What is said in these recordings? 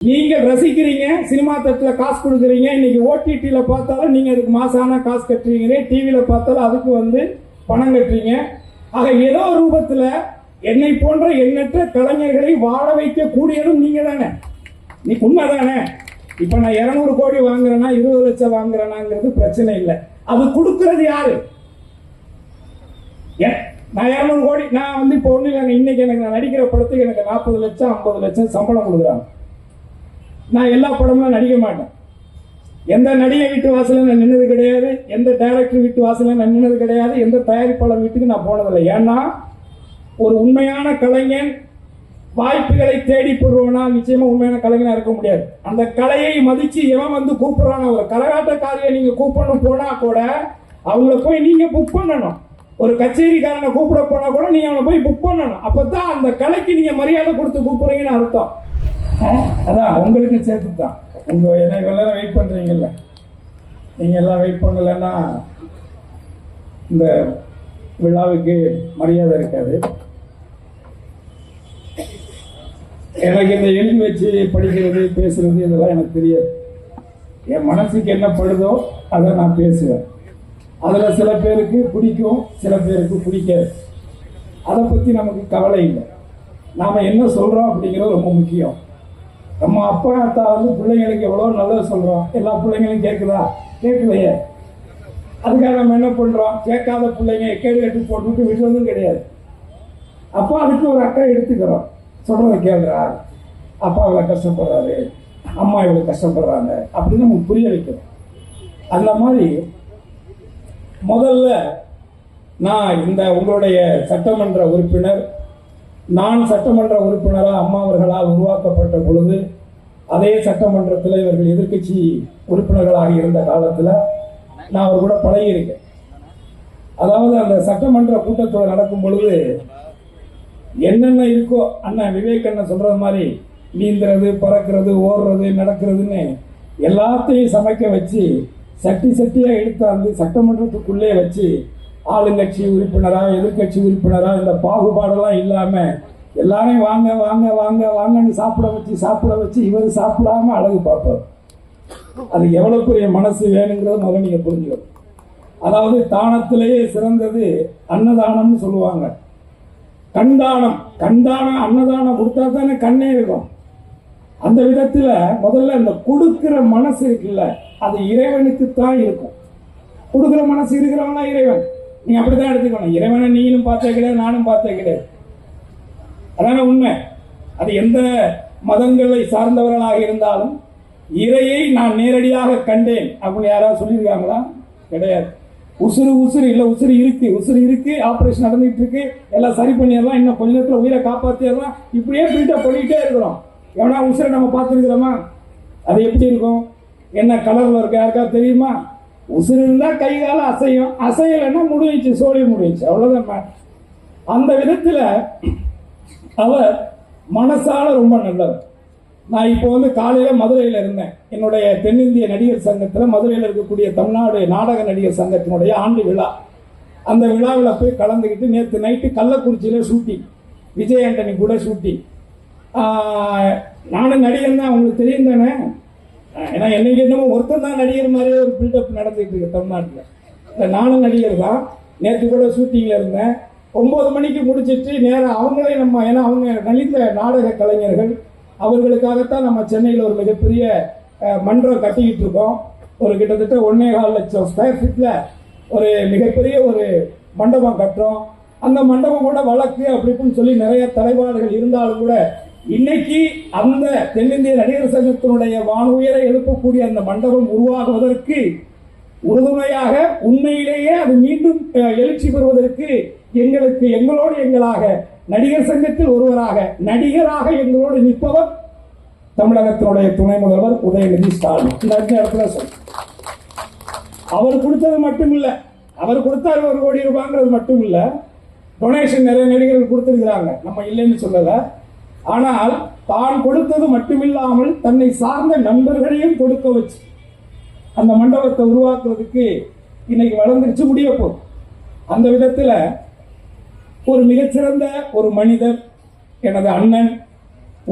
நீங்கள் ரசிக்கிறீங்க, சினிமா தட்டில் காசு கொடுக்குறீங்க. இன்னைக்கு ஓடிடியில் பார்த்தாலும் நீங்கள் அதுக்கு மாசான காசு கட்டுறீங்க, டிவியில் பார்த்தாலும் அதுக்கு பணம் கட்டுறீங்க. ஆக ஏதோ ரூபத்தில் என்னை போன்ற எண்ணற்ற கலைஞர்களை வாழ வைக்க கூடியதும் நீங்க தானே. நீ உண்மைதானே? இப்ப நான் 200 கோடி வாங்குறேன்னா 20 லட்சம் வாங்குறேனாங்கிறது பிரச்சனை இல்லை. அது கொடுக்கறது யாரு? நான் 200 கோடி நான் இப்போ ஒண்ணு இல்லைங்க. இன்னைக்கு எனக்கு நான் நடிக்கிற படத்துக்கு எனக்கு 40 லட்சம் 50 லட்சம் சம்பளம் கொடுக்குறாங்க. நான் எல்லா படமும் நடிக்க மாட்டேன். எந்த நடிகை வீட்டு வாசல நான் நின்னது கிடையாது, எந்த டைரக்டர் வீட்டு வாசல நான் நின்னது கிடையாது, எந்த தயாரிப்பாளர் வீட்டுக்கு நான் போனதில்லை. ஏன்னா ஒரு உண்மையான கலைஞன் வாய்ப்புகளை தேடி போடுறோம்னா நிச்சயமா உண்மையான கலைஞனா இருக்க முடியாது. அந்த கலையை மதிச்சு எவன் கூப்பிடுறான ஒரு கரகாட்டக்காரியை நீங்க கூப்பிடணும் போனா கூட அவங்கள போய் நீங்க புக் பண்ணணும். ஒரு கச்சேரிக்காரனை கூப்பிட போனா கூட நீங்க அவனை போய் புக் பண்ணணும். அப்பதான் அந்த கலைக்கு நீங்க மரியாதை கொடுத்து கூப்பிடுறீங்கன்னு அர்த்தம். அதான் உங்களுக்கு சேர்த்து தான். உங்க எல்லாரும் வெயிட் பண்றீங்கல்ல, நீங்க எல்லாம் வெயிட் பண்ணலன்னா இந்த விழாவுக்கு மரியாதை இருக்காது. எனக்கு இந்த எழுதி வச்சு படிக்கிறது பேசுறது இதெல்லாம் எனக்கு தெரியாது. என் மனசுக்கு என்ன படுதோ அதை நான் பேசுவேன். அதில் சில பேருக்கு பிடிக்கும், சில பேருக்கு பிடிக்காது. அதை பற்றி நமக்கு கவலை இல்லை. நாம் என்ன சொல்கிறோம் அப்படிங்கிறது ரொம்ப முக்கியம். நம்ம அப்பா அத்தா பிள்ளைங்களுக்கு எவ்வளோ நல்லது சொல்கிறோம். எல்லா பிள்ளைங்களும் கேட்குதா? கேட்கலையே. அதுக்காக நம்ம என்ன பண்ணுறோம்? கேட்காத பிள்ளைங்க கேடு கட்டு போட்டுவிட்டு விடுறதும் கிடையாது. அப்போ அதுக்கு ஒரு அக்கா எடுத்துக்கிறோம். சொல்கிறத கேள்றா, அப்பா இவ்வளோ கஷ்டப்படுறாரு, அம்மா இவ்வளோ கஷ்டப்படுறாங்க அப்படின்னு நமக்கு புரிய வைக்கிறோம். அந்த மாதிரி முதல்ல நான் இந்த உங்களுடைய சட்டமன்ற உறுப்பினர், நான் சட்டமன்ற உறுப்பினராக அம்மா அவர்களால் உருவாக்கப்பட்ட பொழுது அதே சட்டமன்றத்தில் இவர்கள் எதிர்கட்சி உறுப்பினர்களாக இருந்த காலத்தில் நான் அவர் கூட பழகியிருக்கேன். அதாவது அந்த சட்டமன்ற கூட்டத்தொடர் நடக்கும் பொழுது என்னென்ன இருக்கோ அண்ணன் விவேக் அண்ணன் சொல்றது மாதிரி நீந்துறது, பறக்கிறது, ஓடுறது, நடக்கிறதுன்னு எல்லாத்தையும் சமைக்க வச்சு சட்டி சட்டியா எடுத்தாந்து சட்டமன்றத்துக்குள்ளே வச்சு ஆளுங்கட்சி உறுப்பினரா எதிர்கட்சி உறுப்பினரா இந்த பாகுபாடெல்லாம் இல்லாம எல்லாரையும் வாங்க வாங்க வாங்க வாங்கன்னு சாப்பிட வச்சு இவர் சாப்பிடாம அழகு பார்ப்பார். அது எவ்வளவு பெரிய மனசு வேணுங்கிறத முதல்ல நீங்க புரிஞ்சுக்கணும். அதாவது தானத்திலேயே சிறந்தது அன்னதானம்னு சொல்லுவாங்க. கண்தானம் அன்னதானம் கொடுத்தா தானே கண்ணே இருக்கும். அந்த விதத்துல முதல்ல அந்த கொடுக்கிற மனசு இருக்குல்ல, அது இறைவனுக்கு தான் இருக்கும். கொடுக்கிற மனசு இருக்கிறவனா இறைவன். நீங்க அப்படித்தான் எடுத்துக்கணும். இறைவனை நீங்களும் பார்த்தே கிடையாது, நானும் பார்த்தே கிடையாது. அதான உண்மை. அது எந்த மதங்களை சார்ந்தவர்களாக இருந்தாலும் இறையை நான் நேரடியாக கண்டேன் அப்படின்னு யாராவது சொல்லியிருக்காங்களா? கிடையாது. உசுறு இல்லை, உசுறு இருக்கு, ஆபரேஷன் நடந்துட்டு இருக்கு, எல்லாம் சரி பண்ணிடலாம், இன்னும் கொஞ்ச நேரத்தில் உயிரை காப்பாற்றிடலாம், இப்படியே பில்டப் பண்ணிட்டே இருக்கிறோம். எவனா உசுரை நம்ம பார்த்துருக்கிறோமா? அது எப்படி இருக்கும்? என்ன கலர்ல இருக்கு யாருக்காவது தெரியுமா? உசுறு இருந்தா கை கால அசையும், அசையலைன்னா முடிஞ்சிச்சு, சோழி முடிஞ்சிச்சு, அவ்வளவுதான். அந்த விதத்துல அவர் மனசால ரொம்ப நல்லவர். நான் இப்போ காலையில மதுரையில் இருந்தேன். என்னுடைய தென்னிந்திய நடிகர் சங்கத்தில் மதுரையில் இருக்கக்கூடிய தமிழ்நாடு நாடக நடிகர் சங்கத்தினுடைய ஆண்டு விழா. அந்த விழாவில் போய் கலந்துக்கிட்டு நேற்று நைட்டு கள்ளக்குறிச்சியில் ஷூட்டிங், விஜய் ஆண்டனி கூட ஷூட்டிங். நானும் நடிகர் தான், உங்களுக்கு தெரியும் தானே. ஏன்னா என்னைக்கு என்னமோ ஒருத்தர் தான் நடிகர் மாதிரியே ஒரு பில்டப் நடந்துகிட்டு இருக்கு தமிழ்நாட்டில். இல்லை, நானும் நடிகர் தான். நேற்று கூட ஷூட்டிங்கில் இருந்தேன். 9 மணிக்கு முடிச்சிட்டு நேரம் அவங்களே ஏன்னா அவங்க நலிந்த நாடக கலைஞர்கள், அவர்களுக்காகத்தான் நம்ம சென்னையில் ஒரு மிகப்பெரிய மன்றம் கட்டிக்கிட்டு இருக்கோம். ஒரு கிட்டத்தட்ட 1.25 லட்சம் ஸ்கொயர் ஃபீட்ல ஒரு மிகப்பெரிய ஒரு மண்டபம் கட்டுறோம். அந்த மண்டபம் கூட வழக்கு அப்படின்னு சொல்லி நிறைய தலைவாடுகள் இருந்தாலும் கூட இன்னைக்கு அந்த தென்னிந்திய நடிகர் சங்கத்தினுடைய வானுயரை எழுப்பக்கூடிய அந்த மண்டபம் உருவாகுவதற்கு உறுதுணையாக உண்மையிலேயே அது மீண்டும் எழுச்சி பெறுவதற்கு எங்களோடு எங்களாக நடிகர் சங்கத்தில் ஒருவராக நடிகராக எங்களோடு நிற்பவர் தமிழகத்தினுடைய துணை முதல்வர் உதயநிதி ஸ்டாலின். இந்த இடத்துல அவர் கொடுத்தது மட்டும் இல்ல, அவர் கொடுத்தாரு 1 கோடி ரூபாங்கிறது மட்டும் இல்ல, டொனேஷன் நிறைய நடிகர்கள் கொடுத்திருக்கிறாங்க, நம்ம இல்லைன்னு சொல்லல. ஆனால் தான் கொடுத்தது மட்டுமில்லாமல் தன்னை சார்ந்த நண்பர்களையும் கொடுக்க வச்சு அந்த மண்டபத்தை உருவாக்குறதுக்கு இன்னைக்கு வளர்ந்துருச்சு, முடிய போகுது. அந்த விதத்துல ஒரு மிகச்சிறந்த ஒரு மனிதர், எனது அண்ணன்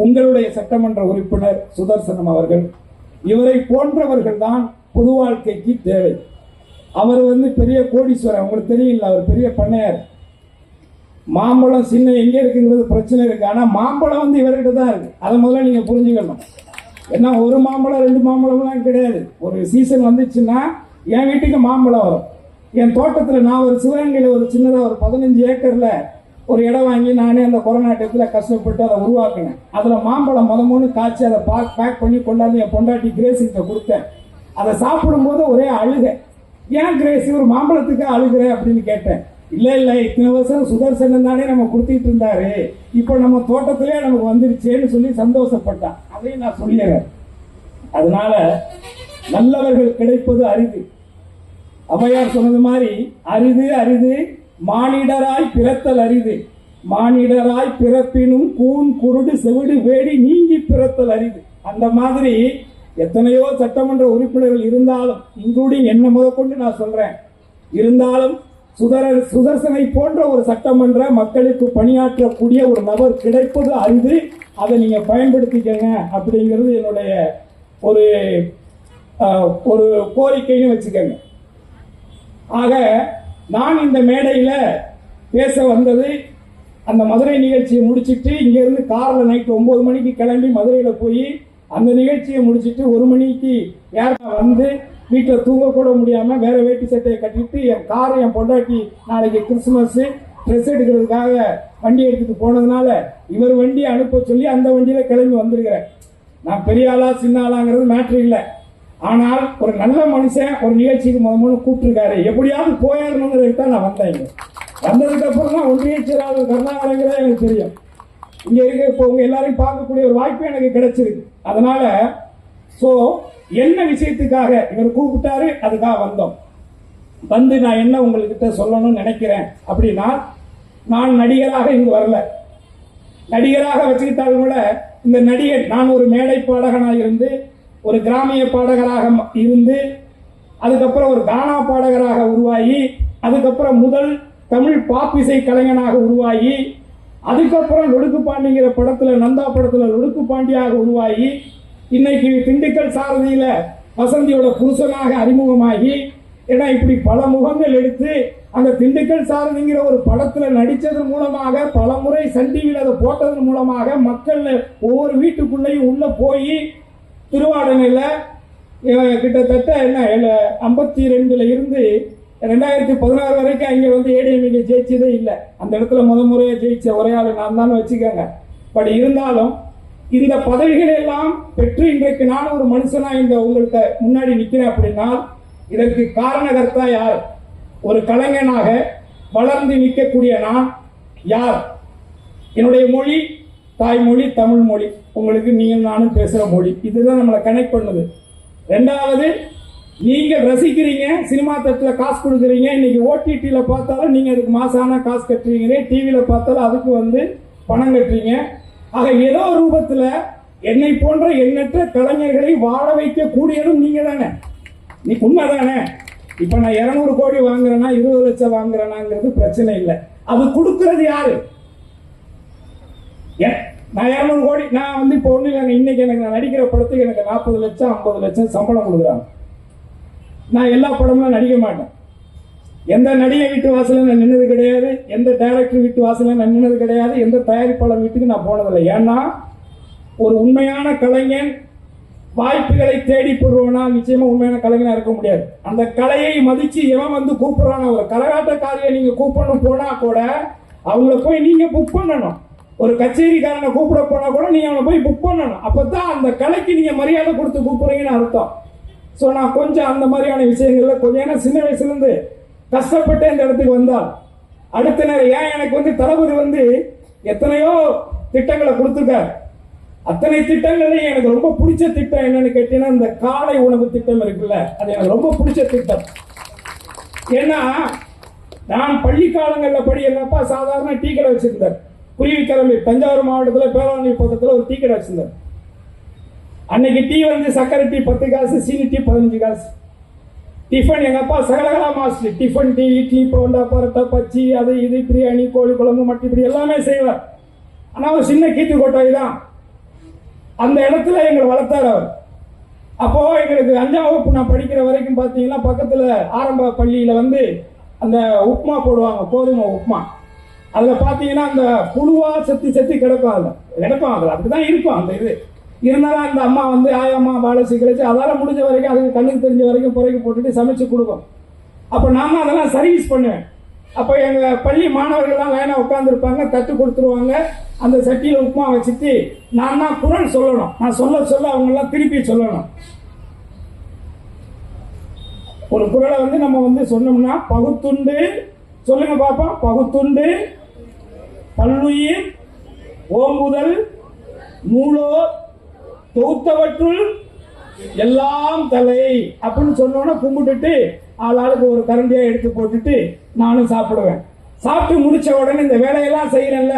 உங்களுடைய சட்டமன்ற உறுப்பினர் சுதர்சனம் அவர்கள். இவரை போன்றவர்கள் தான் பொது வாழ்க்கைக்கு தேவை. அவர் பெரிய கோடீஸ்வரர், உங்களுக்கு தெரியல, அவர் பெரிய பண்ணையார். மாம்பழம் சின்ன எங்க இருக்குங்கிறது பிரச்சனை இருக்கு, ஆனா மாம்பழம் இவர்கிட்ட தான் இருக்கு. அதை முதல்ல நீங்க புரிஞ்சுக்கணும். ஏன்னா ஒரு மாம்பழம் 2 மாம்பழம்லாம் கிடையாது. ஒரு சீசன் வந்துச்சுன்னா என் வீட்டுக்கு மாம்பழம் வரும். என் தோட்டத்தில் நான் ஒரு சிவகங்கையில் ஒரு சின்னதாக ஒரு 15 ஏக்கர்ல ஒரு இடம் வாங்கி நானே அந்த கொரோனா டயத்தில் கஷ்டப்பட்டு அதை உருவாக்கினேன். அதில் மாம்பழம் முதமூணு காய்ச்சி அதை பேக் பண்ணி கொண்டாந்து என் பொண்டாட்டி கிரேஸுக்கிட்ட கொடுத்தேன். அதை சாப்பிடும்போது ஒரே அழுகை. ஏன் கிரேஸ் ஒரு மாம்பழத்துக்கு அழுகிற அப்படின்னு கேட்டேன். இல்லை இத்தனை வருஷம் சுதர்சனம் தானே நம்ம கொடுத்துட்டு இருந்தாரு, இப்போ நம்ம தோட்டத்திலே நமக்கு வந்துருச்சேன்னு சொல்லி சந்தோஷப்பட்டான். அதையும் நான் சொல்லிடுறேன். அதனால நல்லவர்கள் கிடைப்பது அரிது. ஔவையார் சொன்னது மாதிரி அரிது அரிது மானிடராய் பிறத்தல் அரிது, மானிடராய் பிறப்பினும் கூன் குருடு செவிடு வேடி நீங்கி பிறத்தல் அரிது. அந்த மாதிரி எத்தனையோ சட்டமன்ற உறுப்பினர்கள் இருந்தாலும், இன்க்ளூடிங் என்ன முதற்கொண்டு நான் சொல்றேன், இருந்தாலும் சுதர்சனை போன்ற ஒரு சட்டமன்ற மக்களுக்கு பணியாற்றக்கூடிய ஒரு நபர் கிடைப்பது அரிது. அதை நீங்க பயன்படுத்திக்கங்க அப்படிங்கிறது என்னுடைய ஒரு ஒரு கோரிக்கைன்னு வச்சுக்கங்க. ஆக நான் இந்த மேடையில் பேச வந்தது, அந்த மதுரை நிகழ்ச்சியை முடிச்சுட்டு இங்கிருந்து காரில் நைட்டு 9 மணிக்கு கிளம்பி மதுரையில் போய் அந்த நிகழ்ச்சியை முடிச்சுட்டு 1 மணிக்கு வந்து வீட்டில் தூங்க கூட முடியாமல் வேற வேட்டி சட்டையை கட்டிட்டு என் காரை என் பொண்டாட்டி நாளைக்கு கிறிஸ்துமஸ் ட்ரெஸ் எடுக்கிறதுக்காக வண்டி எடுத்துட்டு போனதுனால இவர் வண்டியை அனுப்ப சொல்லி அந்த வண்டியில் கிளம்பி வந்திருக்கிறேன். நான் பெரிய ஆளா சின்ன ஆளாங்கிறது மேட்ரு இல்லை. ஆனால் ஒரு நல்ல மனுஷன் ஒரு நிகழ்ச்சிக்கு முதல்ல கூப்பிட்டுருக்காரு, எப்படியாவது போயிடணுங்கிறதுக்கு தான் நான் வந்தேன். வந்ததுக்கு அப்புறம் தான் ஒன்றிய செயலாளர் கருணாகரங்கிறத எனக்கு தெரியும். இங்க இருக்க இப்போ உங்க எல்லாரையும் பார்க்கக்கூடிய ஒரு வாய்ப்பு எனக்கு கிடைச்சிருக்கு. அதனால என்ன விஷயத்துக்காக இவர் கூப்பிட்டாரு, அதுக்காக வந்தோம். நான் என்ன உங்ககிட்ட சொல்லணும்னு நினைக்கிறேன் அப்படின்னா, நான் நடிகராக இங்கு வரல. நடிகராக வச்சுக்கிட்டாலும் கூட இந்த நடிகர், நான் ஒரு மேடை பாடகனாக இருந்து, ஒரு கிராமிய பாடகராக இருந்து, அதுக்கப்புறம் ஒரு கானா பாடகராக உருவாகி, அதுக்கப்புறம் முதல் தமிழ் பாப் இசை கலைஞனாக உருவாகி, அதுக்கப்புறம் லொடுக்கு பாண்டிங்கிற படத்துல, நந்தா படத்துல லொடுக்கு பாண்டியாக உருவாகி, இன்னைக்கு திண்டுக்கல் சாரதியில வசந்தியோட புருஷனாக அறிமுகமாகி, ஏன்னா இப்படி பல முகங்கள் எடுத்து அந்த திண்டுக்கல் சாரதிங்கிற ஒரு படத்துல நடிச்சதன் மூலமாக, பல முறை சன் டிவியில் அதை போட்டதன் மூலமாக மக்கள் ஒவ்வொரு வீட்டுக்குள்ளேயும் உள்ள போய் திருவாடனையில் கிட்டத்தட்ட 52 இருந்து 2016 வரைக்கும் அங்கே ஏடிஎம்கே ஜெயிச்சதே இல்லை. அந்த இடத்துல முறையை ஜெயிச்ச ஒரே ஆள் நான் தான் வச்சுக்கோங்க. பட் இருந்தாலும் இந்த பதவிகளை எல்லாம் பெற்று இன்றைக்கு நான் ஒரு மனுஷனா இந்த உங்களுக்கு முன்னாடி நிற்கிறேன் அப்படின்னா, இதற்கு காரணகர்த்தா யார்? ஒரு கலைஞனாக வளர்ந்து நிற்கக்கூடிய நான் யார்? என்னுடைய மொழி தாய்மொழி தமிழ் மொழி, உங்களுக்கு நீங்கள் நானும் பேசுகிற மொழி. இதுதான் நம்மளை கனெக்ட் பண்ணுது. ரெண்டாவது, நீங்கள் ரசிக்கிறீங்க, சினிமா தட்டில் காசு கொடுக்குறீங்க. இன்னைக்கு ஓடிடியில் பார்த்தாலும் நீங்கள் அதுக்கு மாசான காசு கட்டுறீங்க, டிவியில் பார்த்தாலும் அதுக்கு பணம் கட்டுறீங்க. ஆக ஏதோ ரூபத்தில் என்னை போன்ற எண்ணற்ற கலைஞர்களை வாழ வைக்க கூடியதும் நீங்க தானே. நீ உண்மைதானே? இப்ப நான் 200 கோடி வாங்குறேன்னா 20 லட்சம் வாங்குறேனாங்கிறது பிரச்சனை இல்லை. அது கொடுக்கறது யாரு? நான் 200 கோடி நான் இப்போ ஒண்ணு இல்லைங்க. இன்னைக்கு எனக்கு நான் நடிக்கிற படத்துக்கு எனக்கு 40 லட்சம் 50 லட்சம் சம்பளம் கொடுக்குறாங்க. நான் எல்லா படம்லாம் நடிக்க மாட்டேன். எந்த நடிகை வீட்டு வாசல நான் நின்னது கிடையாது, எந்த டைரக்டர் வீட்டு வாசல நான் நின்னது கிடையாது, எந்த தயாரிப்பாளர் வீட்டுக்கு நான் போனதில்லை. ஏன்னா ஒரு உண்மையான கலைஞன் வாய்ப்புகளை தேடி பெறுவனா நிச்சயமா உண்மையான கலைஞனா இருக்க முடியாது. அந்த கலையை மதிச்சு எவன் கூப்பிடுறான ஒரு கரகாட்டக்காரியை நீங்க கூப்பிடணும் போனா கூட அவங்கள போய் நீங்க புக் பண்ணணும். ஒரு கச்சேரிக்காரனை கூப்பிட போனா கூட நீங்க அவனை போய் புக் பண்ணணும். அப்பதான் அந்த கலைக்கு நீங்க மரியாதை கொடுத்து கூப்பிடுறீங்கன்னு அர்த்தம். நான் கொஞ்சம் அந்த மாதிரியான விஷயங்கள்ல கொஞ்சம், ஏன்னா சின்ன வயசுல இருந்து கஷ்டப்பட்டு இந்த இடத்துக்கு வந்தால் அடுத்த நேரம் ஏன் எனக்கு தளபதி எத்தனையோ திட்டங்களை கொடுத்துருக்காரு. அத்தனை திட்டங்களையும் எனக்கு ரொம்ப பிடிச்ச திட்டம் என்னன்னு கேட்டீங்கன்னா, இந்த காலை உணவு திட்டம் இருக்குல்ல, அது எனக்கு ரொம்ப பிடிச்ச திட்டம். ஏன்னா நான் பள்ளி காலங்களில் எங்க அப்பா சாதாரண டீ கடை வச்சிருந்தார். குருவிக்கிழமை தஞ்சாவூர் மாவட்டத்தில் பேராவணி பக்கத்தில் ஒரு டீ கடை வச்சிருந்தார். அன்னைக்கு டீ சக்கரை டீ 10 காசு, சீனி டீ 15 காசு. டிஃபன் எங்க அப்பா சகலகலா master. Tiffin tea, idli, bonda, parotta, பச்சி, அது இது, பிரியாணி, கோழி குழம்பு, மட்டி, இப்படி எல்லாமே செய்வார். ஆனால் ஒரு சின்ன கீத்து கொட்டாய் தான். அந்த இடத்துல எங்களை வளர்த்தார் அவர். அப்போ எங்களுக்கு 5ஆம் வகுப்பு நான் படிக்கிற வரைக்கும் பார்த்தீங்கன்னா பக்கத்தில் ஆரம்ப பள்ளியில் வந்து அந்த உப்புமா போடுவாங்க, கோதுமை உப்புமா. அதில் பார்த்தீங்கன்னா அந்த புழுவா செத்து செத்து கிடக்கும், அதில் அப்படிதான் இருக்கும். அந்த இது இருந்தாலும் அந்த அம்மா வந்து ஆயம்மா வாழைச்சி கிழச்சி அதால் முடிஞ்ச வரைக்கும் அதுக்கு கண்ணுக்கு தெரிஞ்ச வரைக்கும் புறைக்கு போட்டுட்டு சமைச்சு கொடுக்கும். அப்போ நான் அதெல்லாம் சர்வீஸ் பண்ணுவேன். அப்போ எங்கள் பள்ளி மாணவர்கள்லாம் லைனாக உட்காந்துருப்பாங்க, தட்டு கொடுத்துருவாங்க. அந்த சட்டியில் உப்புமா வச்சுட்டு நான் தான் குரல் சொல்லணும். நான் சொல்ல சொல்ல அவங்கெல்லாம் திருப்பி சொல்லணும். ஒரு குரலை வந்து நம்ம வந்து சொன்னோம்னா, பகுத்துண்டு சொல்லுங்க பாப்பா, பகுத்துண்டு பல்லுயிர் ஓம்புதல் நூலோர் தொகுத்தவற்றுள் எல்லாம் தலை அப்படின்னு சொன்னோன்னா கும்பிட்டுட்டு ஆளாளுக்கு ஒரு கரண்டியா எடுத்து போட்டுட்டு நானும் சாப்பிடுவேன். சாப்பிட்டு முடிச்ச உடனே இந்த வேலையெல்லாம் செய்யறேன்ல,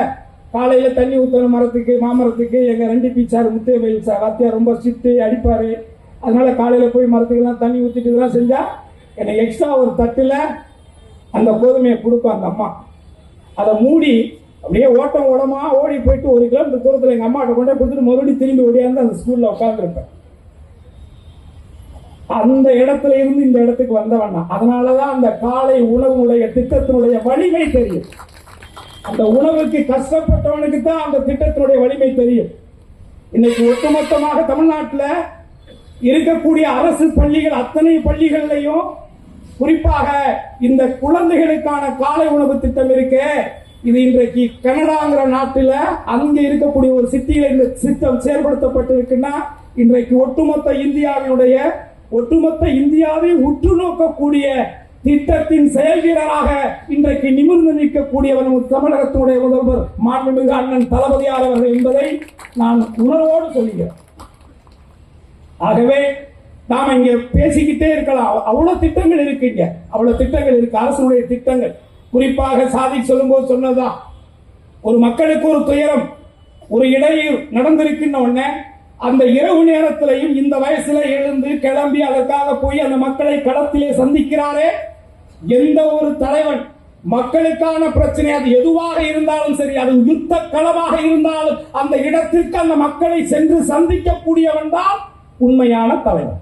காலையில தண்ணி ஊற்றணும் மரத்துக்கு, மாமரத்துக்கு. எங்க 2 பீச்சார் முத்தையவேல் சார் வாத்தியார் ரொம்ப ஸ்ட்ரிக்ட், அடிப்பாரு. அதனால காலையில போய் மரத்துக்கெல்லாம் தண்ணி ஊற்றிட்டு இதெல்லாம் செஞ்சா எனக்கு எக்ஸ்ட்ரா ஒரு தட்டுல அந்த கோதுமையை கொடுக்கும் அந்த அம்மா. அதை மூடி அப்படியே ஓட்டமா ஓடி போயிட்டு 1 கிலோமீட்டர் தூரத்தில் எங்க அம்மாட்ட கொண்டே கொடுத்துட்டு மறுபடியும் திரும்பி ஓடியாந்து அந்த ஸ்கூல்ல உட்காந்துருப்பேன். அந்த இடத்துல இருந்து இந்த இடத்துக்கு வந்தவண்ணா. அதனாலதான் அந்த காலை உணவுடைய திட்டத்தினுடைய வலிமை தெரியும். அந்த உணவுக்கு கஷ்டப்பட்டவனுக்கு தான் அந்த திட்டத்தினுடைய வலிமை தெரியும். இன்னைக்கு ஒட்டுமொத்தமாக தமிழ்நாட்டில் இருக்கக்கூடிய அரசு பள்ளிகள் அத்தனை பள்ளிகள்லையும் குறிப்பாக இந்த குழந்தைகளுக்கான காலை உணவு திட்டம் இருக்கு. இது இன்றைக்கு கனடாங்கிற நாட்டில் அங்க இருக்கக்கூடிய ஒரு சிட்டியில இந்த திட்டம் செயல்படுத்தப்பட்டு இருக்குன்னா, இன்றைக்கு ஒட்டுமொத்த இந்தியாவை உற்று நோக்கக்கூடிய திட்டத்தின் செயல் வீரராக இன்றைக்கு நிமிர்ந்து நிற்கக்கூடியவர் தமிழகத்தினுடைய முதல்வர் மாண்புமிகு அண்ணன் தளபதியார் அவர்கள் என்பதை நான் உணர்வோடு சொல்கிறேன். ஆகவே நாம் இங்கே பேசிக்கிட்டே இருக்கலாம். அவ்வளவு திட்டங்கள் இருக்குங்க, அவ்வளவு திட்டங்கள் இருக்கு, அரசுடைய திட்டங்கள். குறிப்பாக சாதி சொல்லும்போது சொன்னதுதான், ஒரு மக்களுக்கு ஒரு துயரம், ஒரு இடையூறு நடந்திருக்குன்னு உடனே அந்த இரவு நேரத்திலையும் இந்த வயசுல எழுந்து கிளம்பி அதற்காக போய் அந்த மக்களை களத்திலே சந்திக்கிறாரே. எந்த ஒரு தலைவன் மக்களுக்கான பிரச்சனை அது எதுவாக இருந்தாலும் சரி, அது யுத்த களமாக இருந்தாலும் அந்த இடத்திற்கு அந்த மக்களை சென்று சந்திக்கக்கூடியவன் தான் உண்மையான தலைவர்.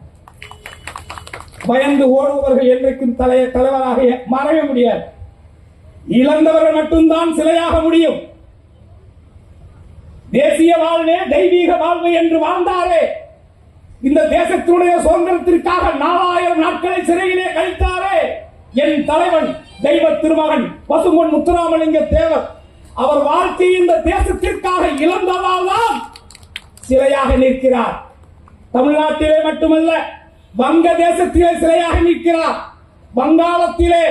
பயந்து ஓடுபவர்கள் என்றைக்கும் தலைவராக மாறவே முடியாது. இழந்தவர்கள் மட்டும்தான் சிலையாக முடியும். தேசிய வாழ்வே தெய்வீக வாழ்வு என்று வாழ்ந்தாரே, இந்த தேசத்தினுடைய சுதந்திரத்திற்காக 4000 நாட்களை சிறையிலே கழித்தாரே என் தலைவன் தெய்வ திருமகன் பசும்பொன் முத்துராமலிங்க தேவர். அவர் வாழ்க்கை இந்த தேசத்திற்காக இழந்ததால் தான் சிலையாக நிற்கிறார். தமிழ்நாட்டிலே மட்டுமல்ல, வங்க தேசத்திலே சிலையாக நிற்கிறார். வங்காளத்திலே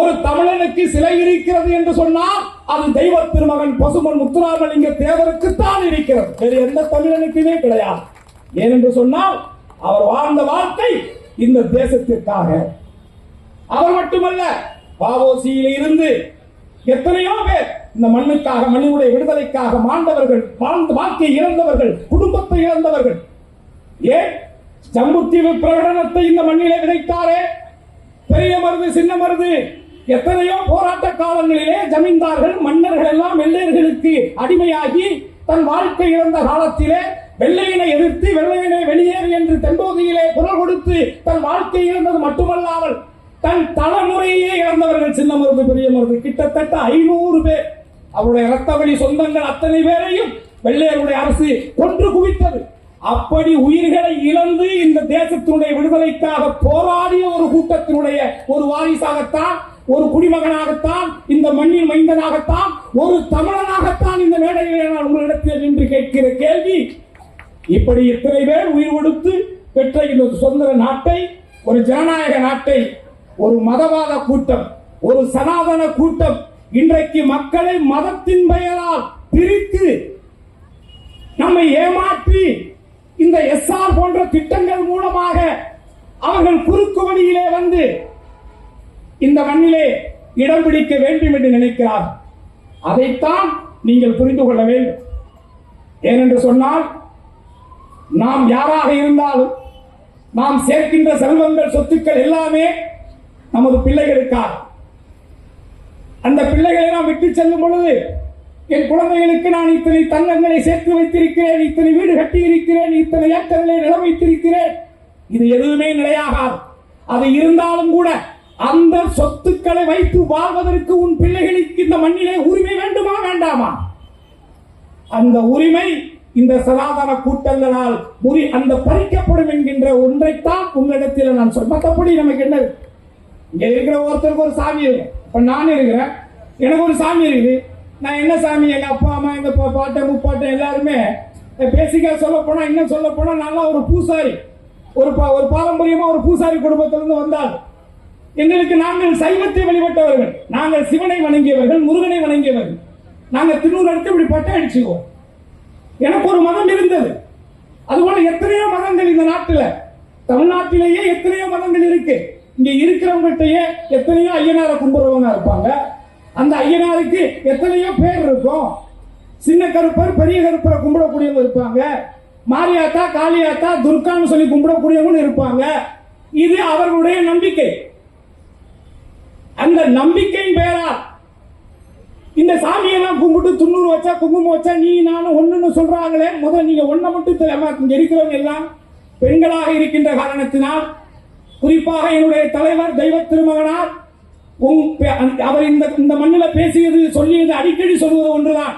ஒரு தமிழனுக்கு சிலை இருக்கிறது என்று சொன்னால் அது தெய்வ திருமகன் பசும்பொன் முத்துராமலிங்க தேவருக்கு தான் இருக்கிறது, வேறு எந்த தமிழனுக்குமே கிடையாது. ஏனென்று சொன்னால் அவர் வாழ்ந்த வாழ்க்கை இந்த தேசத்திற்காக. அவர் மட்டுமல்ல, வாவோசியில இருந்து எத்தனையோ பேர் இந்த மண்ணுக்காக, மண்ணினுடைய விடுதலைக்காக மாண்டவர்கள், வாழ்க்கை இழந்தவர்கள், குடும்பத்தை இழந்தவர்கள். ஏன் ஜம்புத்தீவு பிரகடனத்தை இந்த மண்ணிலே விதைத்தாரே, பெரிய மருது சின்ன மருது, எத்தனையோ போராட்ட காலங்களிலே ஜமீன்தார்கள் மன்னர்கள் எல்லாம் வெள்ளையர்களுக்கு அடிமையாகி தன் வாழ்க்கை இழந்த காலத்திலே வெள்ளையினை எதிர்த்து வெள்ளையினை வெளியேறு என்று தென்போதியிலே குரல் கொடுத்து தன் வாழ்க்கை இழந்தது மட்டுமல்லாமல் தன் தலைமுறையே இழந்தவர்கள் சின்ன மருது பெரிய மருது கிட்டத்தட்ட 500 பேர். அவருடைய இரத்த வழி சொந்தங்கள் அத்தனை பேரையும் வெள்ளையருடைய அரசு கொன்று குவித்தது. அப்படி உயிர்களை இழந்து இந்த தேசத்தினுடைய விடுதலைக்காக போராடிய ஒரு கூட்டத்தினுடைய ஒரு வாரிசாகத்தான், ஒரு குடிமகனாகத்தான், இந்த மண்ணின் மைந்தனாகத்தான், ஒரு தமிழனாகத்தான் இந்த மேடையிலே நான் உங்களிடத்தில் நின்று கேட்கிற கேள்வி, இப்படி இத்தனை பேர் உயிர் கொடுத்து பெற்ற இந்த சுதந்திர நாட்டை, ஒரு ஜனநாயக நாட்டை ஒரு மதவாத கூட்டம், ஒரு சனாதன கூட்டம் இன்றைக்கு மக்களை மதத்தின் பெயரால் பிரித்து நம்மை ஏமாற்றி இந்த எஸ்ஆர் போன்ற திட்டங்கள் மூலமாக அவர்கள் குறுக்கு வழியிலே வந்து இந்த மண்ணிலே இடம் பிடிக்க வேண்டும் என்று நினைக்கிறார். அதைத்தான் நீங்கள் புரிந்து கொள்ள வேண்டும். ஏனென்று சொன்னால், நாம் யாராக இருந்தாலும் நாம் சேர்க்கின்ற செல்வங்கள், சொத்துக்கள் எல்லாமே நமது பிள்ளைகளுக்காக. அந்த பிள்ளைகளை நாம் விட்டு செல்லும் பொழுது என் குழந்தைகளுக்கு நான் இத்தனை தங்கங்களை சேர்த்து வைத்திருக்கிறேன், இத்தனை வீடு கட்டி இருக்கிறேன், இத்தனை ஏக்கர்களை நிலம் வைத்திருக்கிறேன். இது எதுவுமே நிலையாகாது. அது இருந்தாலும் கூட அந்த சொத்துக்களை வைத்து வாழ்வதற்கு உன் பிள்ளைகளுக்கு இந்த மண்ணிலே உரிமை வேண்டுமா வேண்டாமா? அந்த உரிமை இந்த சனாதன கூட்டங்களால் அந்த பறிக்கப்படும் என்கின்ற ஒன்றைத்தான் உங்களிடத்தில் நான் சொல்ல. மற்றபடி நமக்கு என்ன, இங்க இருக்கிற ஒருத்தருக்கு ஒரு சாமி இருக்கு. இப்ப நான் இருக்கிறேன், எனக்கு ஒரு சாமி இருக்குது. நான் என்ன சாமி, எங்க அப்பா அம்மா எங்க பாட்டை முப்பாட்டை எல்லாருமே பேசிக்கா சொல்ல போனா, இன்னும் சொல்ல போனா நல்லா ஒரு பூசாரி, ஒரு பாரம்பரியமா ஒரு பூசாரி குடும்பத்திலிருந்து வந்தால் எங்களுக்கு நாங்கள் சைவத்தை வழிபட்டவர்கள், நாங்கள் சிவனை வணங்கியவர்கள், முருகனை வணங்கியவர்கள். நாங்கள் திருநூறு எடுத்து இப்படி பட்டை அடிச்சுக்குவோம். எனக்கு ஒரு மதம் இருந்தது. அதுபோல எத்தனையோ மதங்கள் இந்த நாட்டில், தமிழ்நாட்டிலேயே எத்தனையோ மதங்கள் இருக்கு. இங்க இருக்கிறவங்ககிட்டயே எத்தனையோ ஐயனாரை கும்பிடுறவங்க இருப்பாங்க. அந்த ஐயனாருக்கு எத்தனையோ பேர் இருக்கும். சின்ன கருப்பர், பெரிய கருப்பரை கும்பிடக்கூடியவங்க இருப்பாங்க. மாரியாத்தா, காளியாத்தா, துர்கான்னு சொல்லி கும்பிடக்கூடியவங்க இருப்பாங்க. இது அவர்களுடைய நம்பிக்கை. அந்த நம்பிக்கையின் பெயரால் இந்த சாமியெல்லாம் கும்பிட்டு துண்ணூறு வச்சா, குங்குமம் வச்சா, நீ நானும் ஒண்ணுன்னு சொல்றாங்களே. முதல்ல நீங்க ஒன்ன மட்டும் தெரியாம, இங்க இருக்கிறவங்க எல்லாம் பெண்களாக இருக்கின்ற காரணத்தினால், குறிப்பாக என்னுடைய தலைவர் தெய்வ திருமகனார் அவர் இந்த மண்ணில் பேசியது, சொல்லியது, அடிக்கடி சொல்வது ஒன்றுதான்.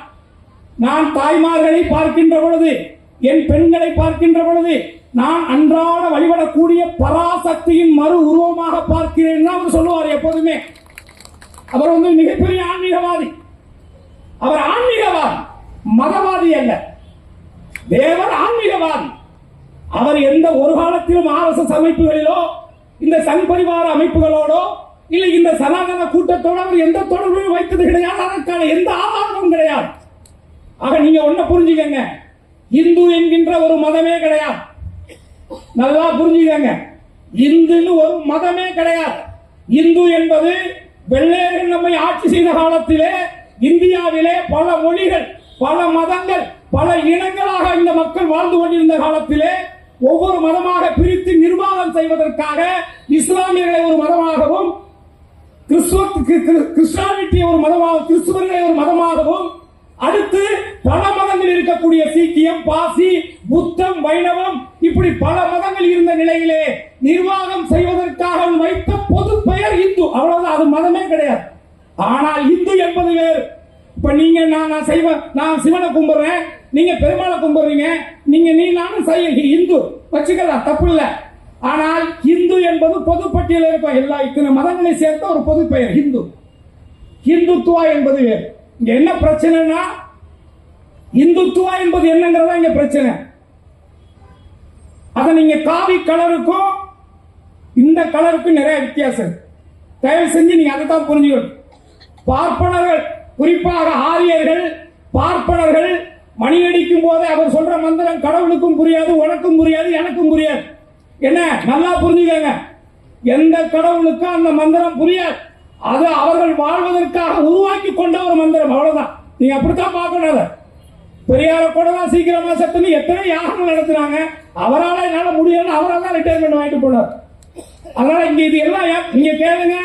நான் தாய்மார்களை பார்க்கின்ற பொழுது, என் பெண்களை பார்க்கின்ற பொழுது, நான் அன்றாட வழிபடக்கூடிய பராசக்தியின் மறு உருவமாக பார்க்கிறேன் அவர் சொல்லுவார் எப்போதுமே. அவர் மிகப்பெரிய ஆன்மீகவாதி. அவர் ஆன்மீகவாதி, மதவாதி அல்ல. தேவர் ஆன்மீகவாதி. அவர் எந்த ஒரு காலத்திலும் RSS அமைப்புகளிலோ, இந்த சங் பரிவார அமைப்புகளோடோ, இல்லை இந்த சனாதன கூட்டத்தோடு அவர் எந்த தொடர்பையும் வைத்தது கிடையாது. அதற்கான எந்த ஆதாரமும் கிடையாது. ஆக நீங்க ஒன்ன புரிஞ்சுக்கங்க, இந்து என்கின்ற ஒரு மதமே கிடையாது. நல்லா புரிஞ்சுக்கங்க, இந்துன்னு ஒரு மதமே கிடையாது. இந்து என்பது வெள்ளையர்கள் நம்மை ஆட்சி செய்த காலத்திலே இந்தியாவிலே பல மொழிகள், பல மதங்கள், பல இனங்களாக இந்த மக்கள் வாழ்ந்து கொண்டிருந்த காலத்திலே ஒவ்வொரு மதமாக பிரித்து நிர்வாகம் செய்வதற்காக இஸ்லாமியர்களை ஒரு மதமாகவும், கிறிஸ்டியானிட்டி ஒரு மதமாக, கிறிஸ்துவர்களை ஒரு மதமாகவும், அடுத்து பல மதங்கள் இருக்கக்கூடிய சீக்கியம், பாசி, புத்தம், வைணவம், இப்படி பல மதங்கள் இருந்த நிலையிலே நிர்வாகம் செய்வதற்காக வைத்த பொது பெயர் இந்து. அவ்வளவுதான், அது மதமே கிடையாது. ஆனால் இந்து என்பது வேறு. இப்ப நீங்க நான் சிவனை கும்பிடுறேன், நீங்க பெருமாளை கும்பிடுறீங்க, நீ நானும் இந்து வச்சுக்கலாம், தப்பு இல்லை. ஆனால் இந்து என்பது பொதுப்பட்டியலில் இருக்கும். எல்லா இத்தனை மதங்களை சேர்த்த ஒரு பொது பெயர் இந்து. இந்துத்துவா என்பது வேறு. இங்க என்ன பிரச்சனைனா, இந்துத்துவா என்பது என்னங்கிறதா இங்க பிரச்சனை. அத நீங்க காவி கலருக்கும் இந்த கலருக்கும் நிறைய வித்தியாசம். தயவு செஞ்சு நீங்க அதை தான் புரிஞ்சுக்கணும். பார்ப்பனர்கள், குறிப்பாக ஆரியர்கள், பார்ப்பனர்கள் மணி அடிக்கும் போதே அவர் சொல்ற மந்திரம் கடவுளுக்கும் புரியாது, உனக்கும் புரியாது, எனக்கும் புரியாது. என்ன நல்லா புரிஞ்சுக்கங்க, எந்த கடவுளுக்கும் அந்த மந்திரம் புரியாது. அது அவர்கள் வாழ்வதற்காக உருவாக்கி கொண்ட ஒரு மந்திரம், அவ்வளவுதான். நீங்க அப்படித்தான் பார்க்கணும். அதை பெரியார கூட தான் சீக்கிரமா செத்துன்னு எத்தனை யாகம் நடத்துறாங்க. அவரால் என்னால முடியாது, அவரால் தான் ரிட்டையர்மெண்ட் வாங்கிட்டு போனார். அதனால இங்க இது எல்லாம் நீங்க கேளுங்க,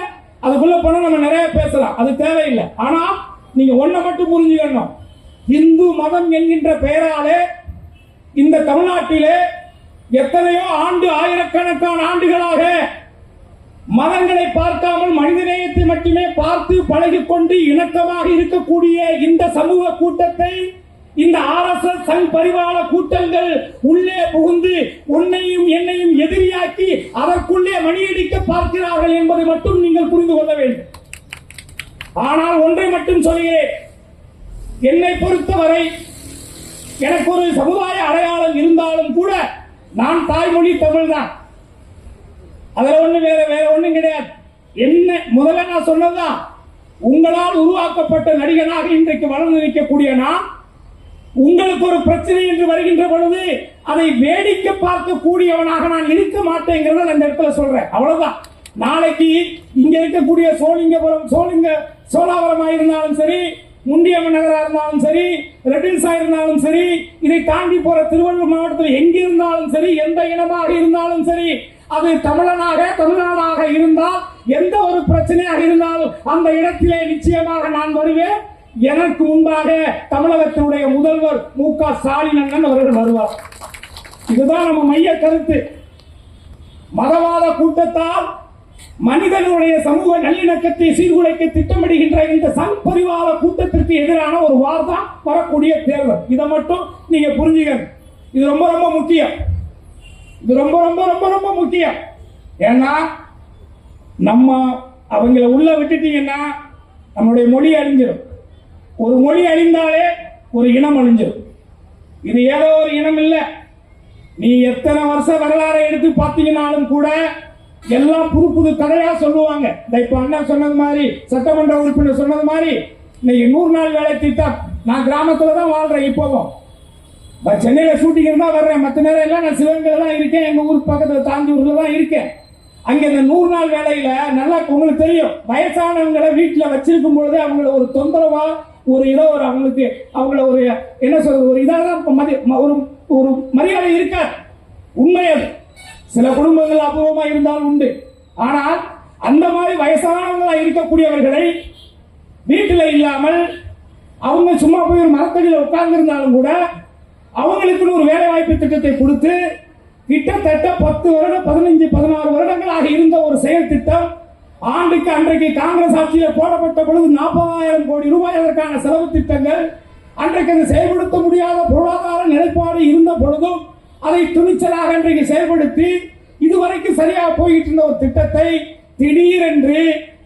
அதுக்குள்ள போனா நம்ம நிறைய பேசலாம், அது தேவையில்லை. ஆனா நீங்க ஒன்ன மட்டும் புரிஞ்சுக்கணும், இந்து மதம் என்கின்ற பெயராலே இந்த தமிழ்நாட்டிலே எத்தனையோ ஆயிரக்கணக்கான ஆண்டுகளாக மதங்களை பார்க்காமல் மனிதநேயத்தை மட்டுமே பார்த்து பழகிக்கொண்டு இணக்கமாக இருக்கக்கூடிய இந்த சமூக கூட்டத்தை இந்த RSS சங் பரிவார கூட்டங்கள் உள்ளே புகுந்து உன்னையும் என்னையும் எதிரியாக்கி அதற்குள்ளே மணியடிக்க பார்க்கிறார்கள் என்பதை மட்டும் நீங்கள் புரிந்து கொள்ள வேண்டும். ஆனால் ஒன்றை மட்டும் சொல்கிறேன், என்னை பொறுத்தவரை எனக்கு ஒரு சமுதாய அடையாளம் இருந்தாலும் கூட நான் தாய்மொழி தமிழ் தான். அதுல ஒண்ணு வேற ஒண்ணும் கிடையாது. என்ன முதல்ல நான் சொன்னதுதான், உங்களால் உருவாக்கப்பட்ட நடிகனாக இன்றைக்கு வளர்ந்து நிற்கக்கூடிய நான், உங்களுக்கு ஒரு பிரச்சனை என்று வருகின்ற பொழுது அதை வேடிக்கை பார்க்கக்கூடியவனாக நான் இருக்க மாட்டேங்கிறத அந்த இடத்துல சொல்றேன். அவ்வளவுதான். நாளைக்கு இங்க இருக்கக்கூடிய சோழாவரமா இருந்தாலும் சரி, முண்டியம்மன் நகரா இருந்தாலும் சரி, ரெட்டில்ஸா இருந்தாலும் சரி, இதை தாண்டி போற திருவள்ளூர் மாவட்டத்தில் எங்கிருந்தாலும் சரி, எந்த இனமாக இருந்தாலும் சரி, அது தமிழ்நாடாக இருந்தால் எந்த ஒரு பிரச்சனையாக இருந்தாலும் அந்த இடத்திலே நிச்சயமாக நான் வருவேன். எனக்கு முன்பாக தமிழகத்தினுடைய முதல்வர் மு.க. ஸ்டாலின் அண்ணன் அவர்கள் வருவார். இதுதான் நம்ம மைய கருத்து. மதவாத கூட்டத்தால் மனிதனுடைய சமூக நல்லிணக்கத்தை சீர்குலைக்க திட்டமிடுகின்ற இந்த சங் பரிவார கூட்டத்திற்கு எதிரான ஒரு வார் தான் வரக்கூடிய தேர்தல். இதை மட்டும் நீங்க புரிஞ்சுக்கணும். இது ரொம்ப ரொம்ப முக்கியம். இது ரொம்ப ரொம்ப ரொம்ப ரொம்ப முக்கியம். ஏன்னா நம்ம அவங்கள உள்ள விட்டுட்டீங்கன்னா நம்மளுடைய மொழி அழிஞ்சிடும். ஒரு மொழி அழிந்தாலே ஒரு இனம் அழிஞ்சிடும். இது ஏதோ ஒரு இனம் இல்லை. நீ எத்தனை வருஷ வரலாறை எடுத்து பார்த்தீங்கன்னாலும் கூட எல்லாம் புது புது கதையா சொல்லுவாங்க. இப்ப அண்ணன் சொன்னது மாதிரி, சட்டமன்ற உறுப்பினர் சொன்னது மாதிரி, இன்னைக்கு 100 நாள் வேலை திட்டம். நான் கிராமத்துல தான் வாழ்றேன். இப்போவும் சென்னையில ஷூட்டிங் தான் வர்றேன். மற்ற நேரம் எல்லாம் நான் சிவகங்கையில தான் இருக்கேன். எங்க ஊர் பக்கத்துல தாஞ்சூர்ல தான் இருக்கேன். அங்க இந்த 100 நாள் வேலையில நல்லா உங்களுக்கு தெரியும், வயசானவங்களை வீட்டுல வச்சிருக்கும் பொழுது அவங்கள ஒரு தொந்தரவா ஒரு இதோ ஒரு அவங்கள ஒரு என்ன சொல்றது, ஒரு இதாக ஒரு மரியாதை இருக்காது. உண்மை அது. சில குடும்பங்கள் அபூர்வமா இருந்தாலும் உண்டு. ஆனால் அந்த மாதிரி வயசானவங்களா இருக்கக்கூடியவர்களை வீட்டில் இல்லாமல் அவங்க சும்மா போய் ஒரு மரத்தடியில் உட்கார்ந்து இருந்தாலும் கூட அவங்களுக்கு ஒரு வேலை வாய்ப்பு திட்டத்தை கொடுத்து கிட்டத்தட்ட 10 வருடம் 15 16 வருடங்களாக இருந்த ஒரு செயல் திட்டம் ஆண்டுக்கு அன்றைக்கு காங்கிரஸ் ஆட்சியில் போடப்பட்ட பொழுது 40,000 கோடி ரூபாய் அதற்கான செலவு திட்டங்கள். அன்றைக்கு அதை செயல்படுத்த முடியாத பொருளாதார நிலைப்பாடு இருந்த பொழுதும் அதை துணிச்சலாக இன்றைக்கு செயல்படுத்தி இதுவரைக்கும் சரியாக போயிட்டு இருந்த ஒரு திட்டத்தை திடீரென்று